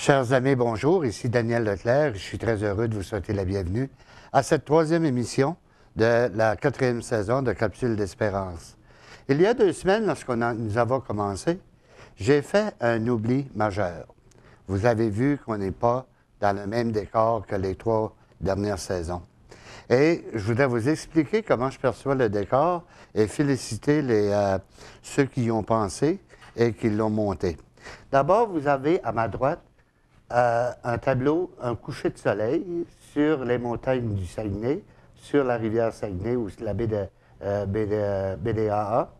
Chers amis, bonjour. Ici Daniel Leclerc. Je suis très heureux de vous souhaiter la bienvenue à cette troisième émission de la quatrième saison de Capsules d'Espérance. Il y a 2 semaines, nous avons commencé, j'ai fait un oubli majeur. Vous avez vu qu'on n'est pas dans le même décor que les 3 dernières saisons. Et je voudrais vous expliquer comment je perçois le décor et féliciter ceux qui y ont pensé et qui l'ont monté. D'abord, vous avez à ma droite un tableau, un coucher de soleil sur les montagnes du Saguenay, sur la rivière Saguenay ou la baie de BDAA.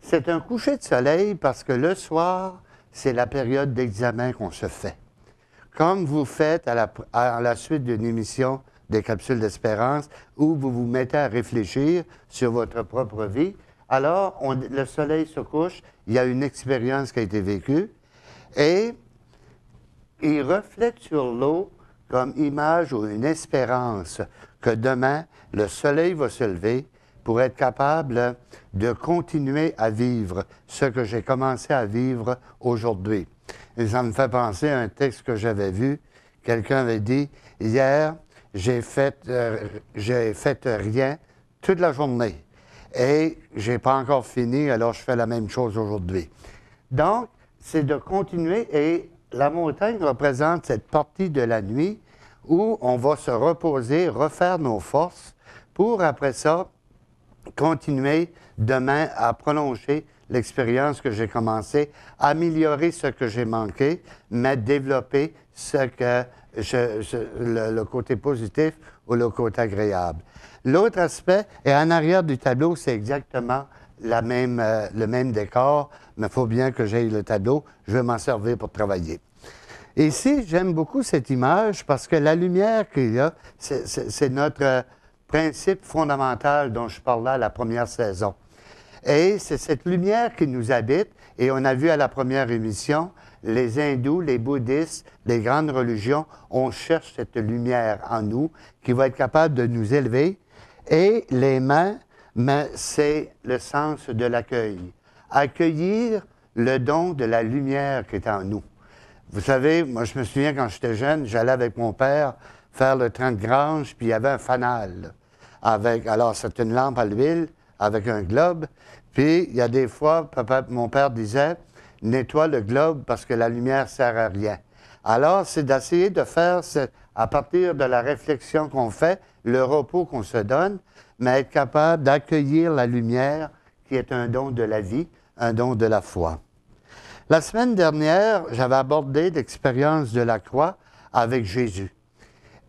C'est un coucher de soleil parce que le soir, c'est la période d'examen qu'on se fait. Comme vous faites à la suite d'une émission des Capsules d'Espérance où vous vous mettez à réfléchir sur votre propre vie, alors le soleil se couche, il y a une expérience qui a été vécue et il reflète sur l'eau comme image ou une espérance que demain, le soleil va se lever pour être capable de continuer à vivre ce que j'ai commencé à vivre aujourd'hui. Et ça me fait penser à un texte que j'avais vu. Quelqu'un avait dit, « Hier, j'ai fait rien toute la journée et je n'ai pas encore fini, alors je fais la même chose aujourd'hui. » Donc, c'est de continuer et la montagne représente cette partie de la nuit où on va se reposer, refaire nos forces pour, après ça, continuer demain à prolonger l'expérience que j'ai commencée, améliorer ce que j'ai manqué, mais développer le côté positif ou le côté agréable. L'autre aspect, et en arrière du tableau, c'est exactement le même décor, mais il faut bien que j'aille le tableau, je vais m'en servir pour travailler. Ici, j'aime beaucoup cette image parce que la lumière qu'il y a, c'est notre principe fondamental dont je parlais à la première saison. Et c'est cette lumière qui nous habite, et on a vu à la première émission, les hindous, les bouddhistes, les grandes religions, on cherche cette lumière en nous qui va être capable de nous élever. Et les mains, mais c'est le sens de l'accueil. Accueillir le don de la lumière qui est en nous. Vous savez, moi, je me souviens quand j'étais jeune, j'allais avec mon père faire le train de grange, puis il y avait un fanal. Alors, c'est une lampe à l'huile avec un globe. Puis, il y a des fois, mon père disait, nettoie le globe parce que la lumière ne sert à rien. Alors, c'est d'essayer de faire, à partir de la réflexion qu'on fait, le repos qu'on se donne, mais être capable d'accueillir la lumière qui est un don de la vie, un don de la foi. La semaine dernière, j'avais abordé l'expérience de la croix avec Jésus.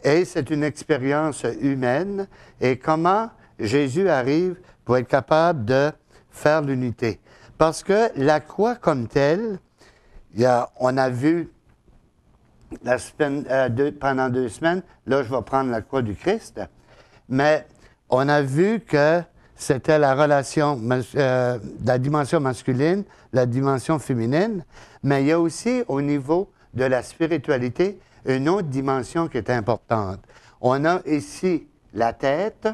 Et c'est une expérience humaine et comment Jésus arrive pour être capable de faire l'unité. Parce que la croix comme telle, on a vu pendant 2 semaines, là je vais prendre la croix du Christ, mais on a vu que c'était la relation, la dimension masculine, la dimension féminine, mais il y a aussi au niveau de la spiritualité une autre dimension qui est importante. On a ici la tête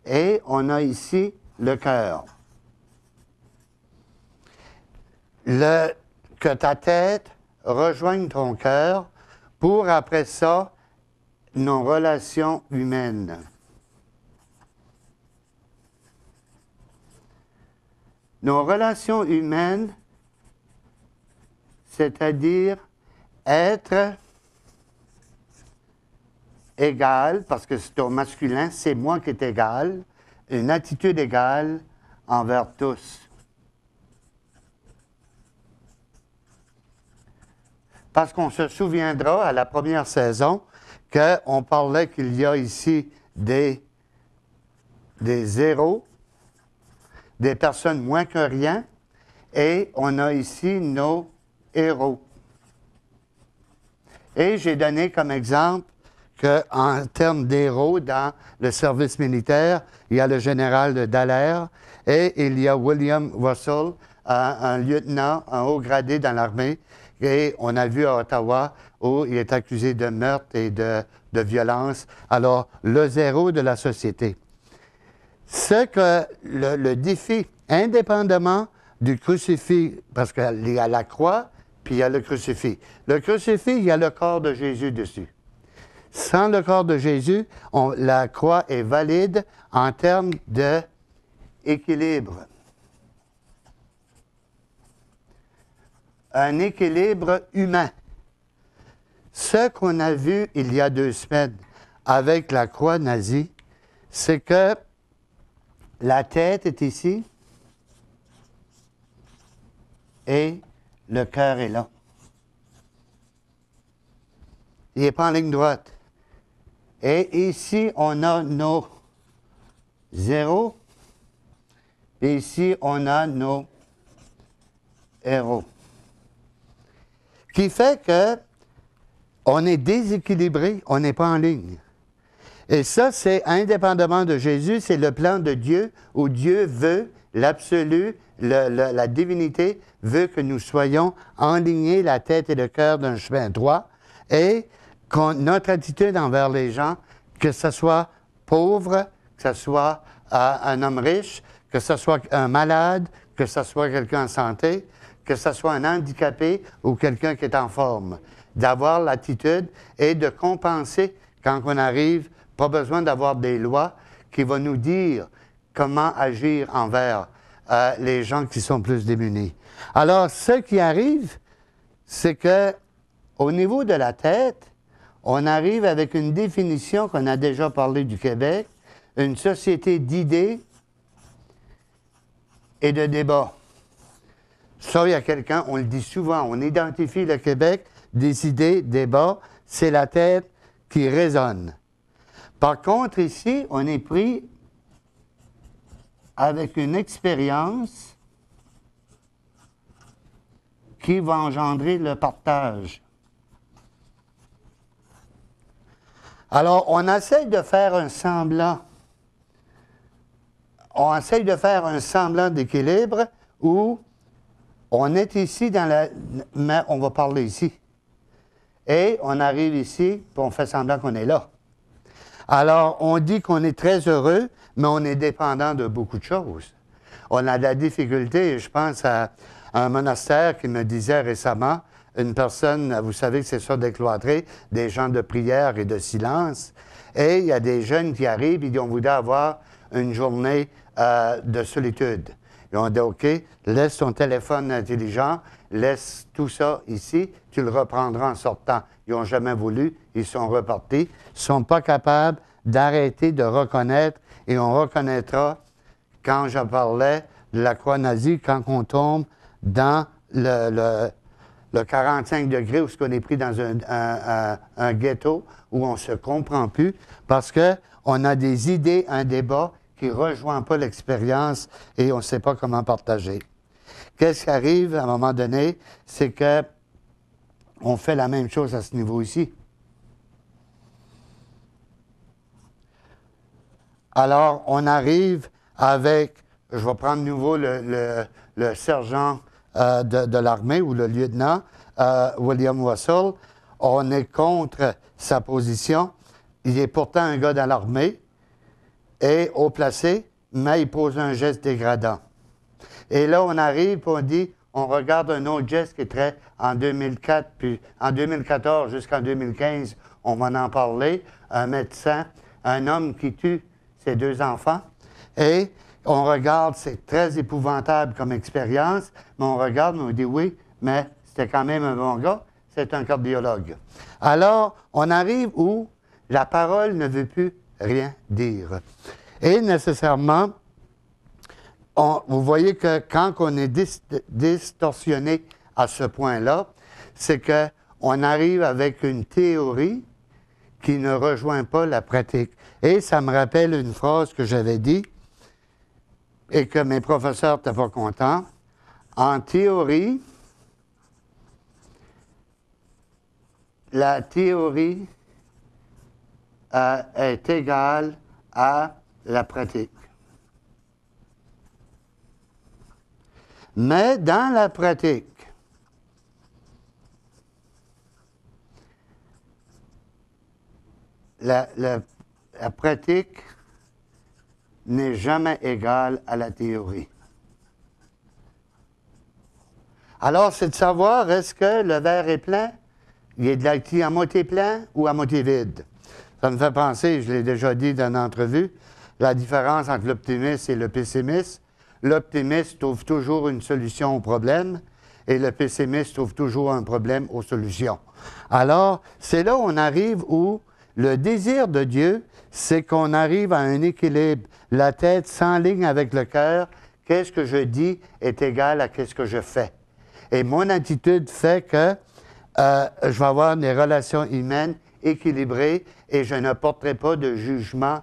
et on a ici le cœur. Que ta tête rejoigne ton cœur pour après ça, nos relations humaines. Nos relations humaines, c'est-à-dire être égal, parce que c'est au masculin, c'est moi qui est égal, une attitude égale envers tous. Parce qu'on se souviendra à la première saison qu'on parlait qu'il y a ici des zéros, des personnes moins que rien, et on a ici nos héros. Et j'ai donné comme exemple qu'en termes d'héros, dans le service militaire, il y a le général de Dallaire et il y a William Russell, un lieutenant, un haut gradé dans l'armée, et on a vu à Ottawa où il est accusé de meurtre et de violence. Alors, le zéro de la société. Ce que le défi, indépendamment du crucifix, parce qu'il y a la croix, puis il y a le crucifix. Le crucifix, il y a le corps de Jésus dessus. Sans le corps de Jésus, la croix est valide en termes d'équilibre. Un équilibre humain. Ce qu'on a vu il y a 2 semaines avec la croix nazie, c'est que la tête est ici et le cœur est là. Il n'est pas en ligne droite. Et ici, on a nos zéros. Et ici, on a nos héros. Qui fait que on est déséquilibré, on n'est pas en ligne. Et ça, c'est indépendamment de Jésus, c'est le plan de Dieu où Dieu veut, l'absolu, la divinité veut que nous soyons alignés, la tête et le cœur d'un chemin droit, et notre attitude envers les gens, que ce soit pauvre, que ce soit un homme riche, que ce soit un malade, que ce soit quelqu'un en santé, que ce soit un handicapé ou quelqu'un qui est en forme, d'avoir l'attitude et de compenser quand on arrive, pas besoin d'avoir des lois qui vont nous dire comment agir envers les gens qui sont plus démunis. Alors, ce qui arrive, c'est que au niveau de la tête, on arrive avec une définition qu'on a déjà parlé du Québec, une société d'idées et de débats. Ça, il y a quelqu'un, on le dit souvent, on identifie le Québec, des idées, débats, c'est la tête qui résonne. Par contre, ici, on est pris avec une expérience qui va engendrer le partage. Alors, on essaye de faire un semblant. On essaye de faire un semblant d'équilibre où on est ici dans la... Mais on va parler ici. Et on arrive ici, puis on fait semblant qu'on est là. Alors, on dit qu'on est très heureux, mais on est dépendant de beaucoup de choses. On a de la difficulté, et je pense à un monastère qui me disait récemment, une personne, vous savez que c'est ça des cloîtrés, des gens de prière et de silence, et il y a des jeunes qui arrivent et on voudrait avoir une journée de solitude. Ils ont dit, OK, laisse ton téléphone intelligent, laisse tout ça ici, tu le reprendras en sortant. Ils n'ont jamais voulu, ils sont repartis. Ils ne sont pas capables d'arrêter de reconnaître, et on reconnaîtra, quand je parlais de la croix nazie, quand on tombe dans le 45 degrés, où on est pris dans un ghetto, où on ne se comprend plus, parce qu'on a des idées, un débat qui ne rejoint pas l'expérience et on ne sait pas comment partager. Qu'est-ce qui arrive à un moment donné? C'est qu'on fait la même chose à ce niveau ici. Alors, on arrive avec, je vais prendre de nouveau le sergent de l'armée ou le lieutenant, William Russell. On est contre sa position. Il est pourtant un gars dans l'armée et haut placé, mais il pose un geste dégradant. Et là, on arrive et on dit, on regarde un autre geste qui est très, en 2004, puis en 2014 jusqu'en 2015, on va en parler, un médecin, un homme qui tue ses 2 enfants, et on regarde, c'est très épouvantable comme expérience, mais on regarde, on dit oui, mais c'était quand même un bon gars, c'est un cardiologue. Alors, on arrive où la parole ne veut plus rien dire. Et nécessairement, vous voyez que quand on est distorsionné à ce point-là, c'est qu'on arrive avec une théorie qui ne rejoint pas la pratique. Et ça me rappelle une phrase que j'avais dit et que mes professeurs n'étaient pas contents. En théorie, la théorie est égale à la pratique. Mais dans la pratique, la pratique n'est jamais égale à la théorie. Alors, c'est de savoir, est-ce que le verre est plein? Il est de l'actif à moitié plein ou à moitié vide? Ça me fait penser, je l'ai déjà dit dans une entrevue, la différence entre l'optimiste et le pessimiste. L'optimiste trouve toujours une solution au problème et le pessimiste trouve toujours un problème aux solutions. Alors, c'est là où on arrive où le désir de Dieu, c'est qu'on arrive à un équilibre. La tête s'enligne avec le cœur. Qu'est-ce que je dis est égal à qu'est-ce que je fais. Et mon attitude fait que je vais avoir des relations humaines équilibrées et je ne porterai pas de jugement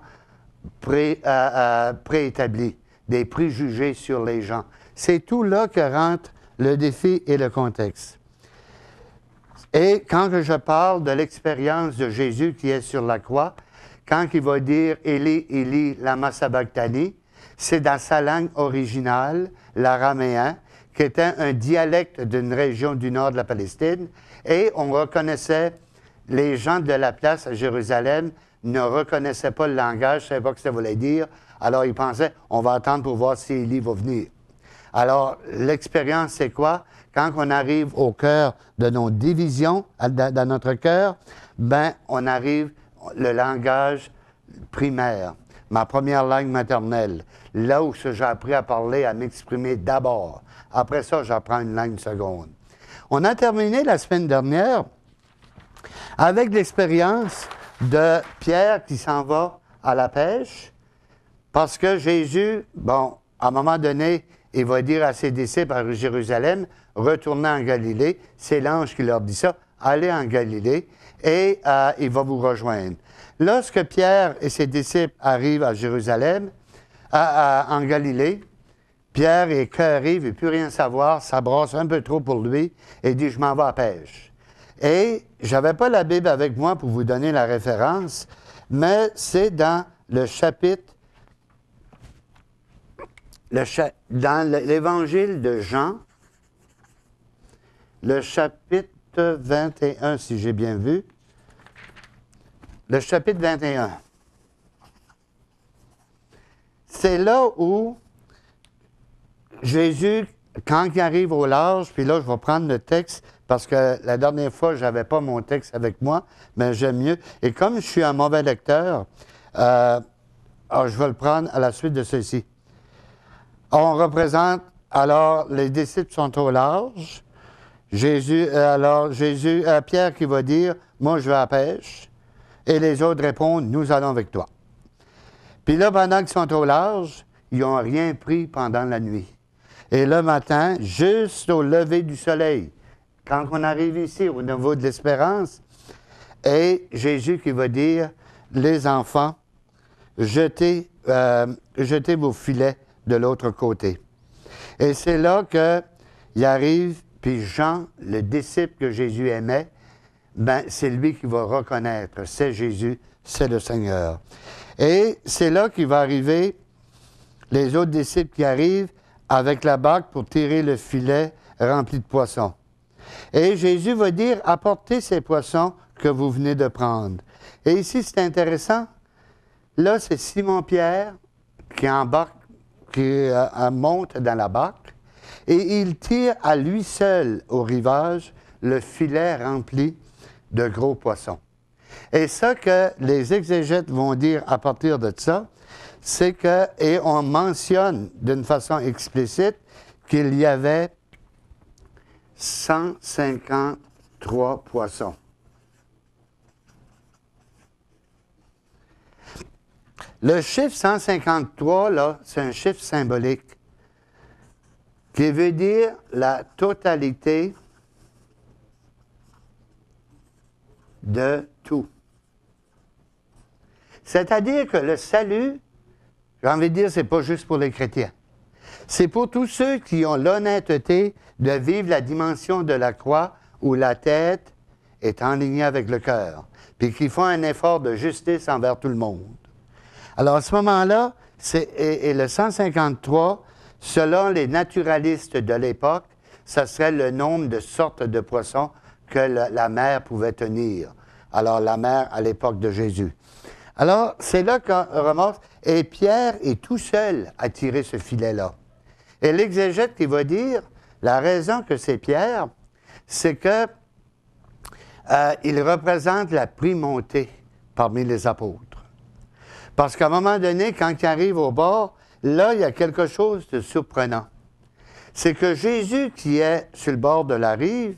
préétabli, des préjugés sur les gens. C'est tout là que rentre le défi et le contexte. Et quand je parle de l'expérience de Jésus qui est sur la croix, quand il va dire « Eli, Eli, lama sabachthani », c'est dans sa langue originale, l'araméen, qui était un dialecte d'une région du nord de la Palestine, et on reconnaissait, les gens de la place à Jérusalem ne reconnaissaient pas le langage, ne savaient pas ce que ça voulait dire, alors ils pensaient « on va attendre pour voir si Élie va venir ». Alors, l'expérience, c'est quoi? Quand on arrive au cœur de nos divisions, dans notre cœur, ben, on arrive le langage primaire, ma première langue maternelle, là où j'ai appris à parler, à m'exprimer d'abord. Après ça, j'apprends une langue seconde. On a terminé la semaine dernière avec l'expérience de Pierre qui s'en va à la pêche, parce que Jésus, bon, à un moment donné, il va dire à ses disciples à Jérusalem, retournez en Galilée. C'est l'ange qui leur dit ça, allez en Galilée et il va vous rejoindre. Lorsque Pierre et ses disciples arrivent à Jérusalem, en Galilée, Pierre est écœuré, il ne veut plus rien savoir, ça brasse un peu trop pour lui et dit, je m'en vais à la pêche. Et je n'avais pas la Bible avec moi pour vous donner la référence, mais c'est dans le chapitre dans l'Évangile de Jean, le chapitre 21, si j'ai bien vu, le chapitre 21. C'est là où Jésus, quand il arrive au large, puis là, je vais prendre le texte, parce que la dernière fois, je n'avais pas mon texte avec moi, mais j'aime mieux. Et comme je suis un mauvais lecteur, je vais le prendre à la suite de ceci. On représente, alors, les disciples sont au large. Pierre qui va dire, moi je vais à la pêche. Et les autres répondent, nous allons avec toi. Puis là, pendant qu'ils sont au large, ils n'ont rien pris pendant la nuit. Et le matin, juste au lever du soleil, quand on arrive ici, au niveau de l'Espérance, et Jésus qui va dire, les enfants, jetez vos filets de l'autre côté. Et c'est là qu'il arrive, puis Jean, le disciple que Jésus aimait, ben, c'est lui qui va reconnaître, c'est Jésus, c'est le Seigneur. Et c'est là qu'il va arriver, les autres disciples qui arrivent avec la barque pour tirer le filet rempli de poissons. Et Jésus va dire, apportez ces poissons que vous venez de prendre. Et ici, c'est intéressant, là, c'est Simon-Pierre qui embarque, qui monte dans la barque, et il tire à lui seul au rivage le filet rempli de gros poissons. Et ça que les exégètes vont dire à partir de ça, c'est que, et on mentionne d'une façon explicite, qu'il y avait 153 poissons. Le chiffre 153, là, c'est un chiffre symbolique qui veut dire la totalité de tout. C'est-à-dire que le salut, j'ai envie de dire, c'est pas juste pour les chrétiens. C'est pour tous ceux qui ont l'honnêteté de vivre la dimension de la croix où la tête est enlignée avec le cœur, puis qui font un effort de justice envers tout le monde. Alors, à ce moment-là, et le 153, selon les naturalistes de l'époque, ce serait le nombre de sortes de poissons que la mer pouvait tenir. Alors, la mer à l'époque de Jésus. Alors, c'est là qu'on remarque, et Pierre est tout seul à tirer ce filet-là. Et l'exégète qui va dire, La raison que c'est Pierre, c'est que il représente la primauté parmi les apôtres. Parce qu'à un moment donné, quand il arrive au bord, là, il y a quelque chose de surprenant. C'est que Jésus qui est sur le bord de la rive,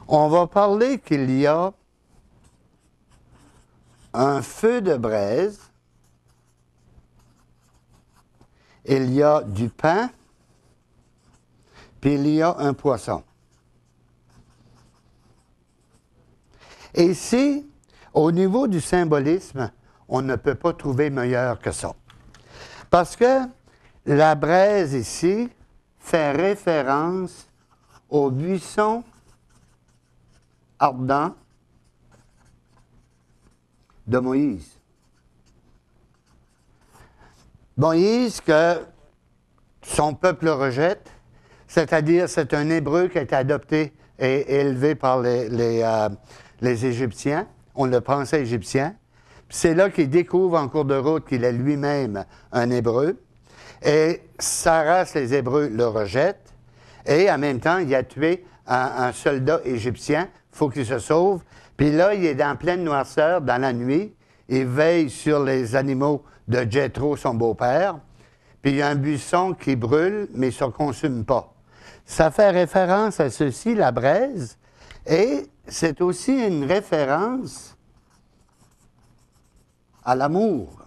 on va parler qu'il y a un feu de braise, il y a du pain, puis il y a un poisson. Et ici, au niveau du symbolisme, on ne peut pas trouver meilleur que ça. Parce que la braise ici fait référence au buisson ardent de Moïse. Moïse que son peuple rejette, c'est-à-dire c'est un Hébreu qui a été adopté et élevé par les Égyptiens. On le pensait égyptien. C'est là qu'il découvre en cours de route qu'il est lui-même un Hébreu. Et sa race, les Hébreux, le rejettent. Et en même temps, il a tué un soldat égyptien. Il faut qu'il se sauve. Puis là, il est en pleine noirceur, dans la nuit. Il veille sur les animaux de Jéthro, son beau-père. Puis il y a un buisson qui brûle, mais il ne se consume pas. Ça fait référence à ceci, la braise. Et c'est aussi une référence à l'amour.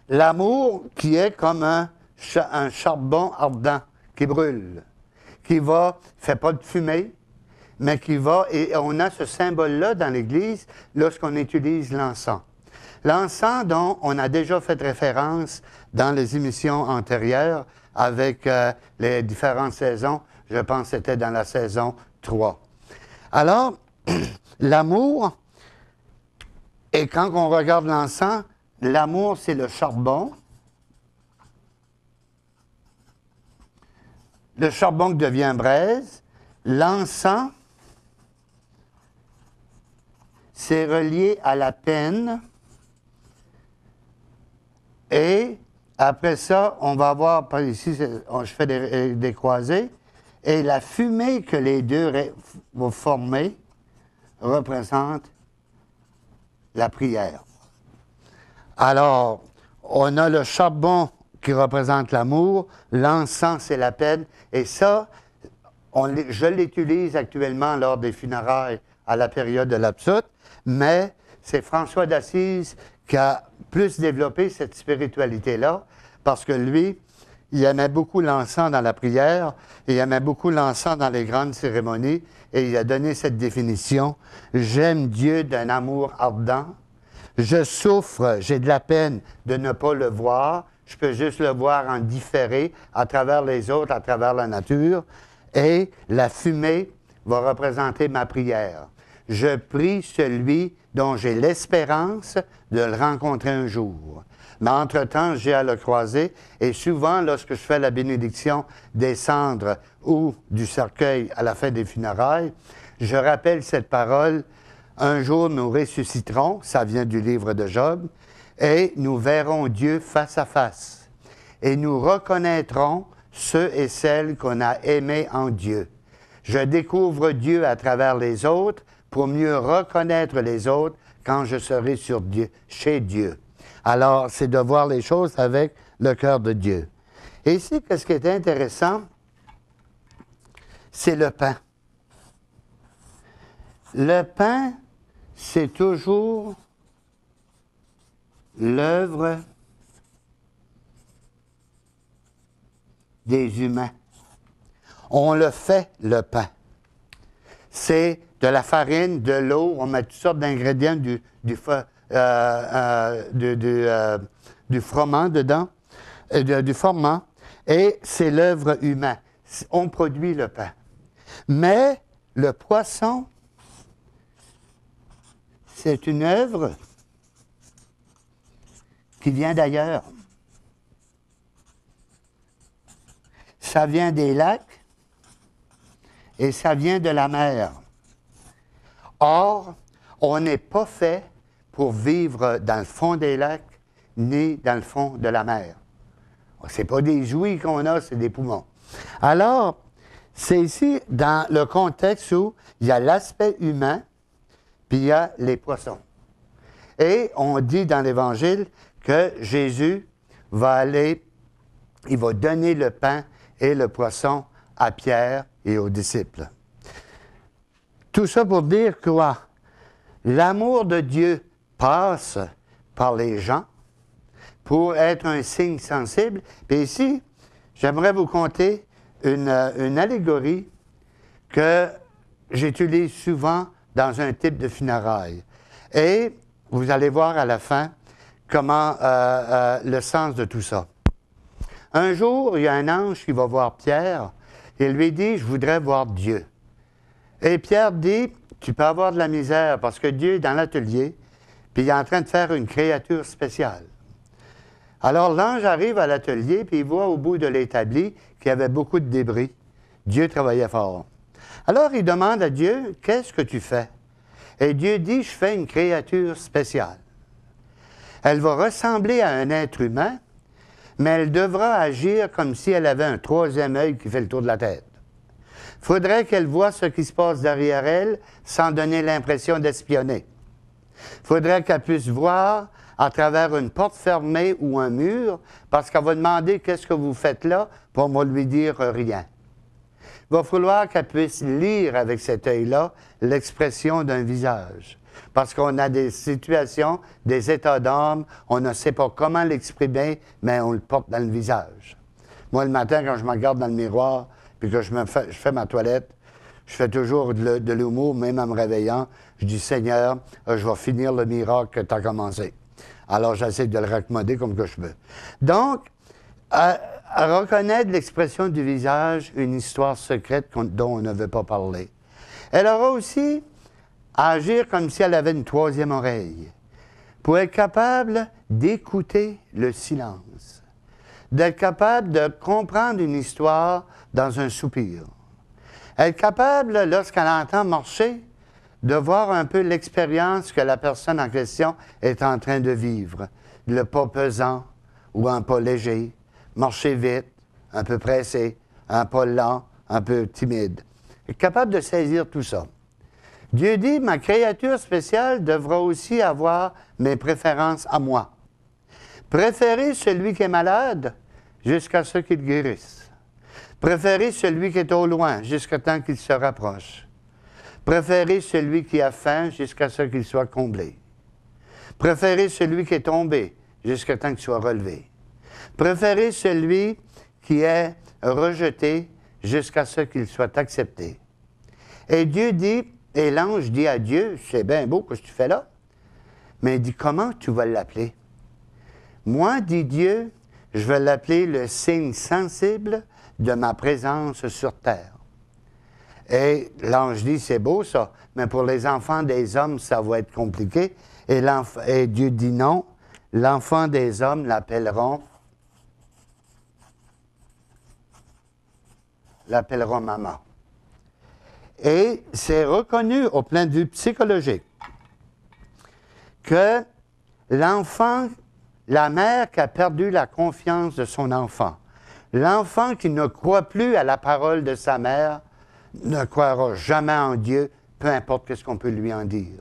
L'amour qui est comme un charbon ardent qui brûle, qui va, fait pas de fumée, mais qui va, et on a ce symbole-là dans l'Église lorsqu'on utilise l'encens. L'encens dont on a déjà fait référence dans les émissions antérieures avec les différentes saisons, je pense que c'était dans la saison 3. Alors, l'amour, et quand on regarde l'encens, l'amour, c'est le charbon. Le charbon qui devient braise. L'encens, c'est relié à la peine. Et après ça, on va voir, par ici, je fais des croisées, et la fumée que les deux vont former représente la prière. Alors, on a le charbon qui représente l'amour, l'encens, c'est la peine, et ça, je l'utilise actuellement lors des funérailles à la période de l'Absoute, mais c'est François d'Assise qui a plus développé cette spiritualité-là, parce que lui, il aimait beaucoup l'encens dans la prière, il aimait beaucoup l'encens dans les grandes cérémonies, et il a donné cette définition: « J'aime Dieu d'un amour ardent, je souffre, j'ai de la peine de ne pas le voir, je peux juste le voir en différé, à travers les autres, à travers la nature, et la fumée va représenter ma prière. Je prie celui dont j'ai l'espérance de le rencontrer un jour. Mais entre-temps, j'ai à le croiser, et souvent, lorsque je fais la bénédiction des cendres ou du cercueil à la fin des funérailles, je rappelle cette parole: « Un jour, nous ressusciterons », ça vient du livre de Job, « et nous verrons Dieu face à face. Et nous reconnaîtrons ceux et celles qu'on a aimés en Dieu. Je découvre Dieu à travers les autres pour mieux reconnaître les autres quand je serai chez Dieu. » Alors, c'est de voir les choses avec le cœur de Dieu. Et ici, ce qui est intéressant, c'est le pain. Le pain, c'est toujours l'œuvre des humains. On le fait, le pain. C'est de la farine, de l'eau, on met toutes sortes d'ingrédients, du froment dedans, du froment, et c'est l'œuvre humaine. On produit le pain. Mais le poisson, c'est une œuvre qui vient d'ailleurs. Ça vient des lacs et ça vient de la mer. Or, on n'est pas fait pour vivre dans le fond des lacs ni dans le fond de la mer. Ce n'est pas des jouets qu'on a, c'est des poumons. Alors, c'est ici dans le contexte où il y a l'aspect humain, puis il y a les poissons. Et on dit dans l'Évangile que Jésus va aller, il va donner le pain et le poisson à Pierre et aux disciples. Tout ça pour dire quoi? L'amour de Dieu passe par les gens pour être un signe sensible. Puis ici, j'aimerais vous conter une allégorie que j'utilise souvent dans un type de funérailles. Et vous allez voir à la fin comment le sens de tout ça. Un jour, il y a un ange qui va voir Pierre et lui dit, je voudrais voir Dieu. Et Pierre dit, tu peux avoir de la misère parce que Dieu est dans l'atelier, puis il est en train de faire une créature spéciale. Alors l'ange arrive à l'atelier, puis il voit au bout de l'établi qu'il y avait beaucoup de débris. Dieu travaillait fort. Alors il demande à Dieu, qu'est-ce que tu fais? Et Dieu dit, je fais une créature spéciale. Elle va ressembler à un être humain, mais elle devra agir comme si elle avait un troisième œil qui fait le tour de la tête. Il faudrait qu'elle voie ce qui se passe derrière elle sans donner l'impression d'espionner. Il faudrait qu'elle puisse voir à travers une porte fermée ou un mur, parce qu'elle va demander « Qu'est-ce que vous faites là? » pour moi lui dire rien. Il va falloir qu'elle puisse lire avec cet œil-là l'expression d'un visage. Parce qu'on a des situations, des états d'âme, on ne sait pas comment l'exprimer, mais on le porte dans le visage. Moi, le matin, quand je me regarde dans le miroir, puis que je fais ma toilette, je fais toujours de l'humour, même en me réveillant. Je dis, Seigneur, je vais finir le miracle que tu as commencé. Alors, j'essaie de le raccommoder comme que je peux. Donc, à reconnaître l'expression du visage, une histoire secrète dont on ne veut pas parler. Elle aura aussi à agir comme si elle avait une troisième oreille, pour être capable d'écouter le silence, d'être capable de comprendre une histoire dans un soupir. Être capable, lorsqu'elle entend marcher, de voir un peu l'expérience que la personne en question est en train de vivre. Le pas pesant ou un pas léger, marcher vite, un peu pressé, un pas lent, un peu timide. Être capable de saisir tout ça. Dieu dit, ma créature spéciale devra aussi avoir mes préférences à moi. Préférez celui qui est malade jusqu'à ce qu'il guérisse. Préférez celui qui est au loin jusqu'à temps qu'il se rapproche. Préférez celui qui a faim jusqu'à ce qu'il soit comblé. Préférez celui qui est tombé jusqu'à temps qu'il soit relevé. Préférez celui qui est rejeté jusqu'à ce qu'il soit accepté. Et Dieu dit, et l'ange dit à Dieu, c'est bien beau ce que tu fais là, mais il dit, comment tu vas l'appeler? Moi, dit Dieu, je vais l'appeler le signe sensible de ma présence sur terre. Et l'ange dit, c'est beau ça, mais pour les enfants des hommes, ça va être compliqué. Et Dieu dit non, l'enfant des hommes l'appelleront maman. Et c'est reconnu au point de vue psychologique que l'enfant, la mère qui a perdu la confiance de son enfant, l'enfant qui ne croit plus à la parole de sa mère, ne croira jamais en Dieu, peu importe ce qu'on peut lui en dire.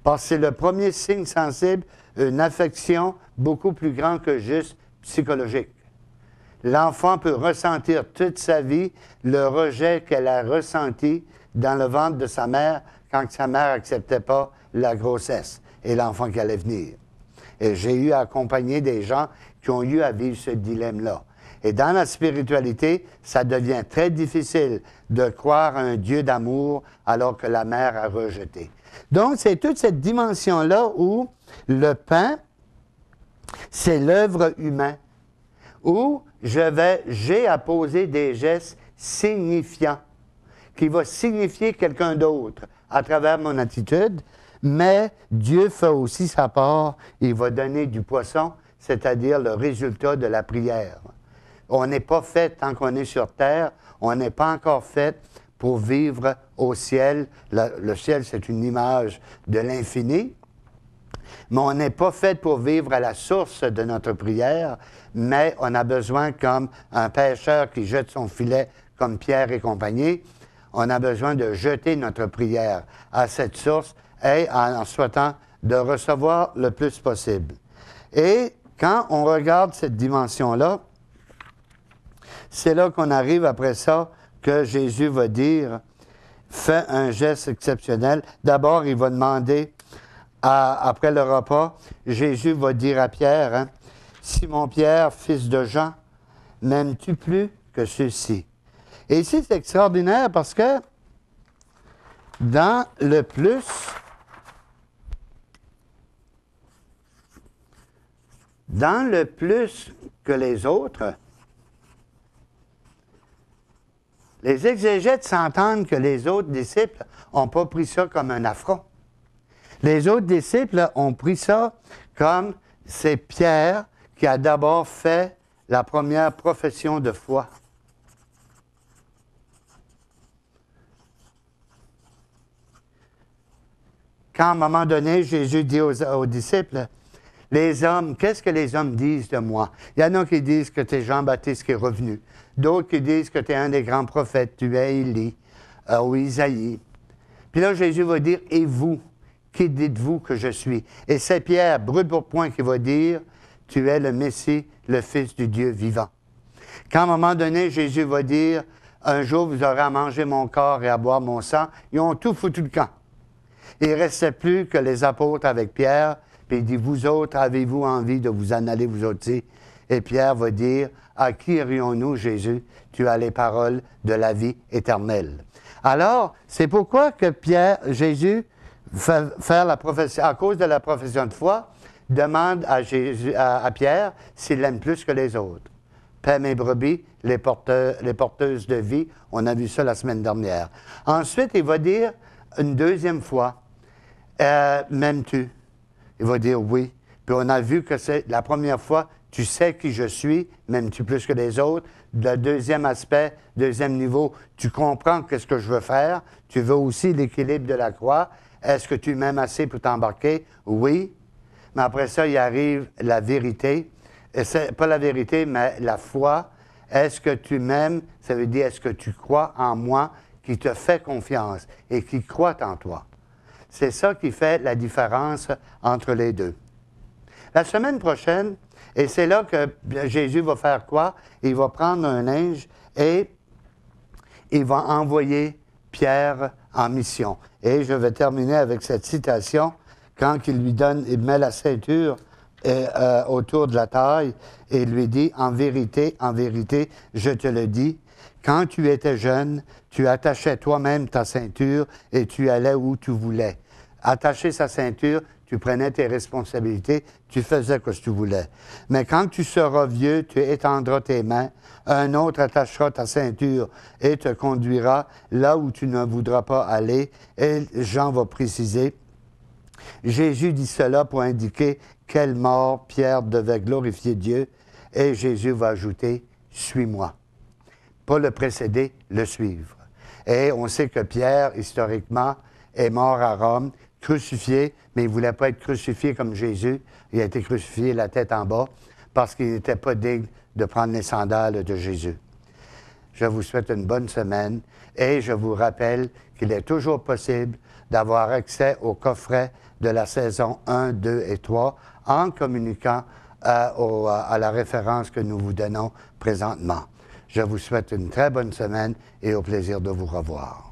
Parce que c'est le premier signe sensible, une affection beaucoup plus grande que juste psychologique. L'enfant peut ressentir toute sa vie le rejet qu'elle a ressenti dans le ventre de sa mère quand sa mère n'acceptait pas la grossesse et l'enfant qui allait venir. Et j'ai eu à accompagner des gens qui ont eu à vivre ce dilemme-là. Et dans la spiritualité, ça devient très difficile de croire à un Dieu d'amour alors que la mère a rejeté. Donc, c'est toute cette dimension-là où le pain, c'est l'œuvre humaine, où j'ai à poser des gestes signifiants, qui vont signifier quelqu'un d'autre à travers mon attitude, mais Dieu fait aussi sa part, il va donner du poisson, c'est-à-dire le résultat de la prière. On n'est pas fait, tant qu'on est sur terre, on n'est pas encore fait pour vivre au ciel. Le ciel, c'est une image de l'infini. Mais on n'est pas fait pour vivre à la source de notre prière, mais on a besoin, comme un pêcheur qui jette son filet comme Pierre et compagnie, on a besoin de jeter notre prière à cette source et en souhaitant de recevoir le plus possible. Et quand on regarde cette dimension-là, c'est là qu'on arrive après ça que Jésus va dire, fais un geste exceptionnel. D'abord, il va demander, après le repas, Jésus va dire à Pierre, hein, Simon Pierre, fils de Jean, m'aimes-tu plus que ceux-ci? Et ici, c'est extraordinaire parce que dans le plus que les autres, les exégètes s'entendent que les autres disciples n'ont pas pris ça comme un affront. Les autres disciples ont pris ça comme c'est Pierre qui a d'abord fait la première profession de foi. Quand à un moment donné, Jésus dit aux disciples, les hommes, qu'est-ce que les hommes disent de moi? Il y en a qui disent que tu es Jean-Baptiste qui est revenu. D'autres qui disent que tu es un des grands prophètes, tu es Élie ou Isaïe. Puis là, Jésus va dire, et vous, qui dites-vous que je suis? Et c'est Pierre, brûle pour point, qui va dire, tu es le Messie, le Fils du Dieu vivant. Quand à un moment donné, Jésus va dire, un jour vous aurez à manger mon corps et à boire mon sang, ils ont tout foutu le camp. Il ne restait plus que les apôtres avec Pierre, puis il dit, vous autres, avez-vous envie de vous en aller, vous autres? Et Pierre va dire, à qui irions-nous, Jésus? Tu as les paroles de la vie éternelle. Alors, c'est pourquoi que Jésus, faire la profession, à cause de la profession de foi, demande à Pierre s'il l'aime plus que les autres. Paix mes brebis, les porteuses de vie, on a vu ça la semaine dernière. Ensuite, il va dire une deuxième fois, m'aimes-tu? Il va dire oui. Puis on a vu que c'est la première fois, tu sais qui je suis, m'aimes-tu plus que les autres? Le deuxième aspect, deuxième niveau, tu comprends qu'est-ce que je veux faire. Tu veux aussi l'équilibre de la croix. Est-ce que tu m'aimes assez pour t'embarquer? Oui. Mais après ça, il arrive la vérité. Et c'est pas la vérité, mais la foi. Est-ce que tu m'aimes? Ça veut dire, est-ce que tu crois en moi, qui te fait confiance et qui croit en toi? C'est ça qui fait la différence entre les deux. La semaine prochaine, et c'est là que Jésus va faire quoi? Il va prendre un linge et il va envoyer Pierre en mission. Et je vais terminer avec cette citation, quand il met la ceinture autour de la taille et lui dit, en vérité, je te le dis, quand tu étais jeune, tu attachais toi-même ta ceinture et tu allais où tu voulais. Attacher sa ceinture, tu prenais tes responsabilités, tu faisais ce que tu voulais. Mais quand tu seras vieux, tu étendras tes mains, un autre attachera ta ceinture et te conduira là où tu ne voudras pas aller. Et Jean va préciser, Jésus dit cela pour indiquer quelle mort Pierre devait glorifier Dieu. Et Jésus va ajouter, suis-moi. Pas le précéder, le suivre. Et on sait que Pierre, historiquement, est mort à Rome, crucifié, mais il ne voulait pas être crucifié comme Jésus. Il a été crucifié la tête en bas parce qu'il n'était pas digne de prendre les sandales de Jésus. Je vous souhaite une bonne semaine et je vous rappelle qu'il est toujours possible d'avoir accès au coffret de la saison 1, 2 et 3 en communiquant à la référence que nous vous donnons présentement. Je vous souhaite une très bonne semaine et au plaisir de vous revoir.